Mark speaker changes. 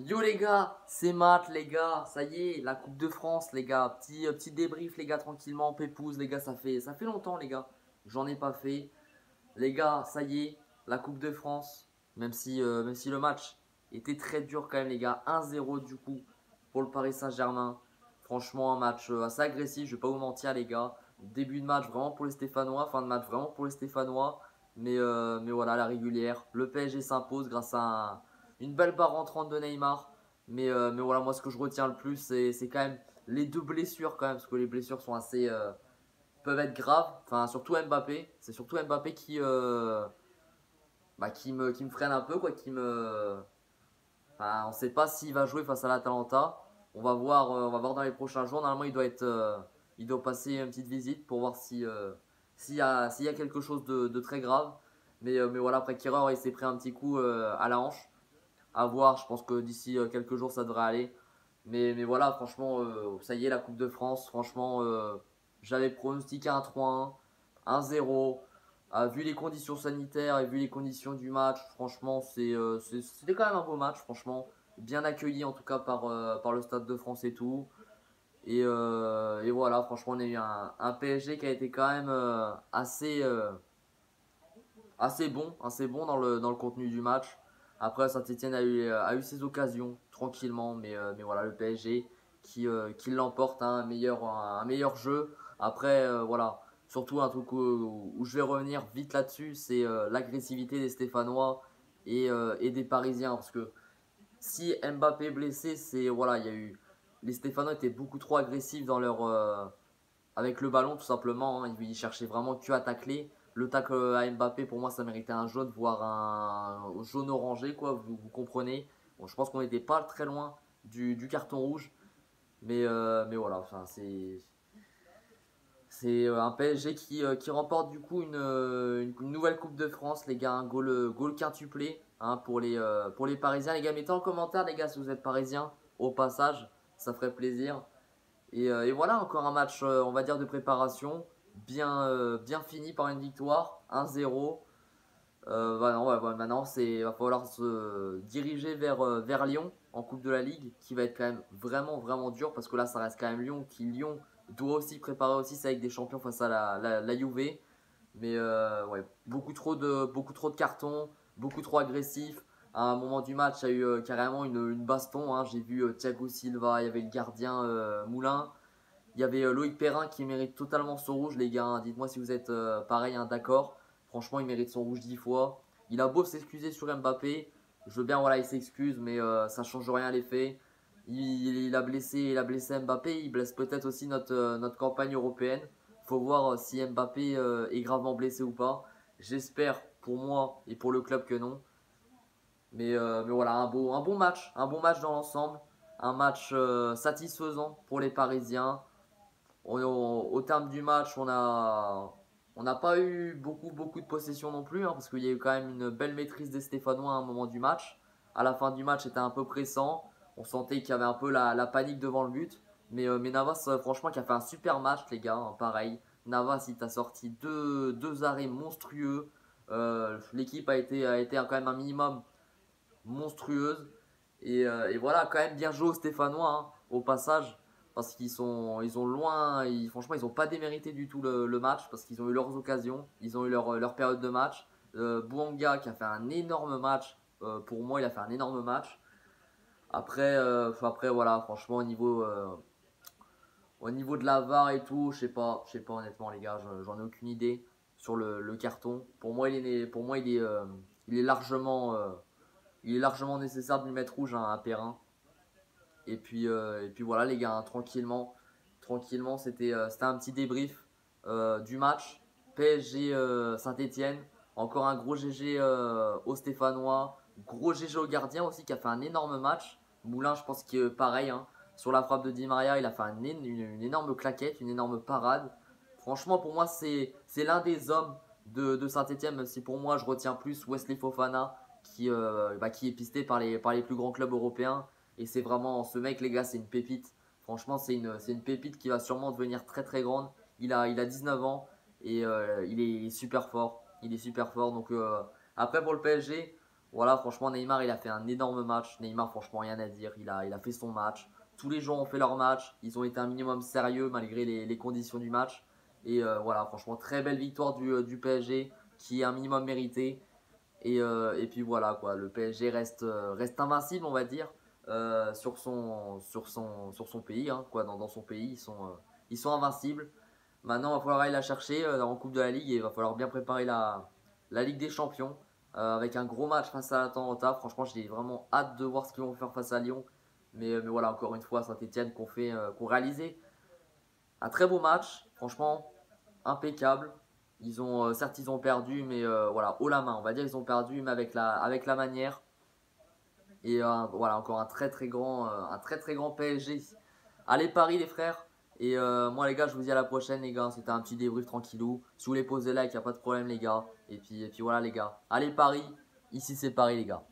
Speaker 1: Yo les gars, c'est Matt les gars, ça y est, la Coupe de France les gars, petit débrief les gars tranquillement, pépouze les gars, ça fait longtemps les gars, j'en ai pas fait. Les gars, ça y est, la Coupe de France, même si le match était très dur quand même les gars, 1-0 du coup pour le Paris Saint-Germain. Franchement un match assez agressif, je vais pas vous mentir les gars. Début de match vraiment pour les Stéphanois, fin de match vraiment pour les Stéphanois. Mais voilà, la régulière, le PSG s'impose grâce à une belle barre entrante de Neymar. Mais voilà, moi ce que je retiens le plus, c'est quand même les deux blessures quand même, parce que les blessures sont assez, peuvent être graves. Enfin, surtout Mbappé. C'est surtout Mbappé qui me freine un peu, quoi. Enfin, on ne sait pas s'il va jouer face à l'Atalanta. On va voir dans les prochains jours. Normalement, il doit passer une petite visite pour voir s'il y a quelque chose de très grave. Mais voilà, après Kerrer, il s'est pris un petit coup à la hanche. À voir, je pense que d'ici quelques jours, ça devrait aller. Mais voilà, franchement, ça y est, la Coupe de France. Franchement, j'avais pronostiqué un 3-1, un 0. Vu les conditions sanitaires et vu les conditions du match, franchement, c'était quand même un beau match, franchement. Bien accueilli en tout cas par le Stade de France et tout. Et voilà, franchement, on a eu un PSG qui a été quand même assez bon dans le contenu du match. Après, Saint-Etienne a eu ses occasions tranquillement, mais voilà, le PSG qui l'emporte, hein, un meilleur jeu. Après, voilà, surtout un truc où je vais revenir vite là-dessus, c'est l'agressivité des Stéphanois et des Parisiens. Parce que si Mbappé est blessé, voilà, les Stéphanois étaient beaucoup trop agressifs avec le ballon tout simplement, hein. Il cherchait vraiment que à tacler. Le tacle à Mbappé, pour moi, ça méritait un jaune, voire un jaune orangé, quoi, vous comprenez. Bon, je pense qu'on n'était pas très loin du carton rouge. Mais voilà, enfin, c'est un PSG qui remporte du coup une nouvelle Coupe de France, les gars. Un goal quintuplé, hein, pour les Parisiens. Les gars, mettez en commentaire, les gars, si vous êtes parisiens, au passage, ça ferait plaisir. Et voilà, encore un match, on va dire, de préparation, bien fini par une victoire, 1-0. Bah non, ouais, maintenant, va falloir se diriger vers Lyon en Coupe de la Ligue, qui va être quand même vraiment, vraiment dur, parce que là, ça reste quand même Lyon doit aussi préparer aussi ça avec des champions face à la Juve. Mais ouais, beaucoup trop de cartons, beaucoup trop agressif. À un moment du match, il y a eu carrément une baston, hein. J'ai vu Thiago Silva, il y avait le gardien Moulin. Il y avait Loïc Perrin qui mérite totalement son rouge, les gars, hein. Dites-moi si vous êtes pareil, hein, d'accord. Franchement, il mérite son rouge 10 fois. Il a beau s'excuser sur Mbappé. Je veux bien, voilà, il s'excuse, mais ça change rien à l'effet. Il a blessé Mbappé. Il blesse peut-être aussi notre campagne européenne. Faut voir si Mbappé est gravement blessé ou pas. J'espère pour moi et pour le club que non. Mais voilà, un bon match dans l'ensemble. Un match satisfaisant pour les Parisiens. Au terme du match, on n'a pas eu beaucoup de possession non plus, hein, parce qu'il y a eu quand même une belle maîtrise des Stéphanois à un moment du match. À la fin du match, c'était un peu pressant. On sentait qu'il y avait un peu la panique devant le but. Mais Navas, franchement, qui a fait un super match, les gars, hein, pareil. Navas, il t'a sorti deux arrêts monstrueux. L'équipe a été quand même un minimum monstrueuse. Et voilà, quand même bien joué aux Stéphanois, hein, au passage. Parce ils ont loin, franchement, ils n'ont pas démérité du tout le match. Parce qu'ils ont eu leurs occasions, ils ont eu leur période de match. Bouanga qui a fait un énorme match. Pour moi, il a fait un énorme match. Après voilà, franchement, au niveau de la VAR et tout, je sais pas honnêtement, les gars, j'en ai aucune idée sur le carton. Pour moi, il est largement nécessaire de lui mettre rouge, hein, à Perrin. Et puis voilà les gars, hein, tranquillement, c'était un petit débrief du match. PSG Saint-Etienne, encore un gros GG au Stéphanois, gros GG au gardien aussi qui a fait un énorme match. Moulin, je pense que pareil, hein, sur la frappe de Di Maria, il a fait une énorme claquette, une énorme parade. Franchement, pour moi, c'est l'un des hommes de Saint-Etienne, même si pour moi, je retiens plus Wesley Fofana qui est pisté par les plus grands clubs européens. Et c'est vraiment ce mec, les gars, c'est une pépite. Franchement, c'est une pépite qui va sûrement devenir très très grande. Il a 19 ans et il est super fort. Il est super fort. Donc après pour le PSG, Voilà, franchement, Neymar, il a fait un énorme match. Neymar, franchement, rien à dire. Il a fait son match. Tous les joueurs ont fait leur match. Ils ont été un minimum sérieux malgré les conditions du match. Et voilà, franchement, très belle victoire du PSG qui est un minimum mérité. Et puis voilà, quoi, le PSG reste invincible, on va dire, sur son pays. Hein, quoi, dans son pays, ils sont invincibles. Maintenant, il va falloir aller la chercher en Coupe de la Ligue et il va falloir bien préparer la Ligue des Champions avec un gros match face à l'Atalanta. Franchement, j'ai vraiment hâte de voir ce qu'ils vont faire face à Lyon. Mais voilà, encore une fois, Saint-Etienne qu'on réalisé un très beau match. Franchement, impeccable. Certes, ils ont perdu, mais voilà, haut la main. On va dire ils ont perdu, mais avec la manière. Et voilà, encore un très très grand PSG. Allez Paris les frères. Et moi les gars, je vous dis à la prochaine les gars. C'était un petit débrief tranquillou. Si vous voulez poser like, y a pas de problème les gars. Et puis voilà les gars. Allez Paris. Ici c'est Paris les gars.